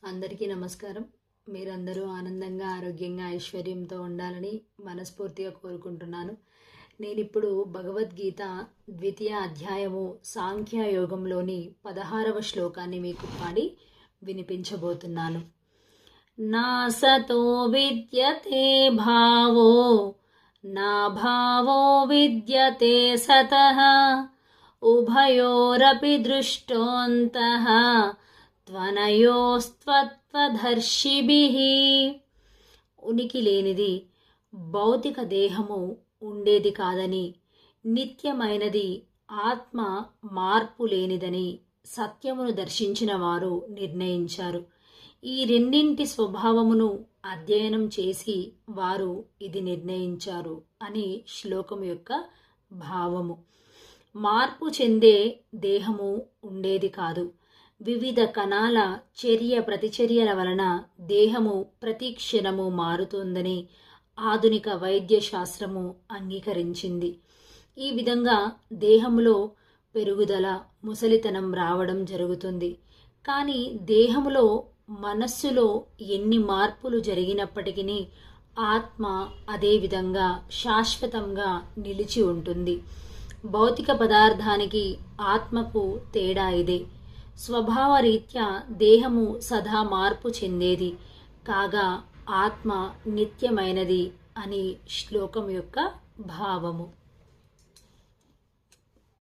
అందరికీ నమస్కారం. మీరందరూ ఆనందంగా, ఆరోగ్యంగా, ఐశ్వర్యంతో ఉండాలని మనస్ఫూర్తిగా కోరుకుంటున్నాను. నేనిప్పుడు భగవద్గీత ద్వితీయ అధ్యాయము సాంఖ్యయోగంలోని 16వ శ్లోకాన్ని మీకు పాడి వినిపించబోతున్నాను. నాసతో విద్యతే భావో నా భావో విద్యతే సతః ఉభయోరపి దృష్టోంతః త్వనయోస్త్వత్వదర్శిభిః. ఉనికి లేనిది భౌతిక దేహము ఉండేది కాదని, నిత్యమైనది ఆత్మ మార్పు లేనిదని సత్యమును దర్శించిన వారు నిర్ణయించారు. ఈ రెండింటి స్వభావమును అధ్యయనం చేసి వారు ఇది నిర్ణయించారు అని శ్లోకం యొక్క భావము. మార్పు చెందే దేహము ఉండేది కాదు. వివిధ కణాల చర్య ప్రతిచర్యల వలన దేహము ప్రతి క్షణము మారుతుందని ఆధునిక వైద్య శాస్త్రము అంగీకరించింది. ఈ విధంగా దేహములో పెరుగుదల, ముసలితనం రావడం జరుగుతుంది. కానీ దేహములో, మనస్సులో ఎన్ని మార్పులు జరిగినప్పటికీ ఆత్మ అదే విధంగా శాశ్వతంగా నిలిచి ఉంటుంది. భౌతిక పదార్థానికి ఆత్మకు తేడా ఇదే. స్వభావరీత్యా దేహము సదా మార్పు చెందేది కాగా ఆత్మ నిత్యమైనది అని శ్లోకం యొక్క భావము.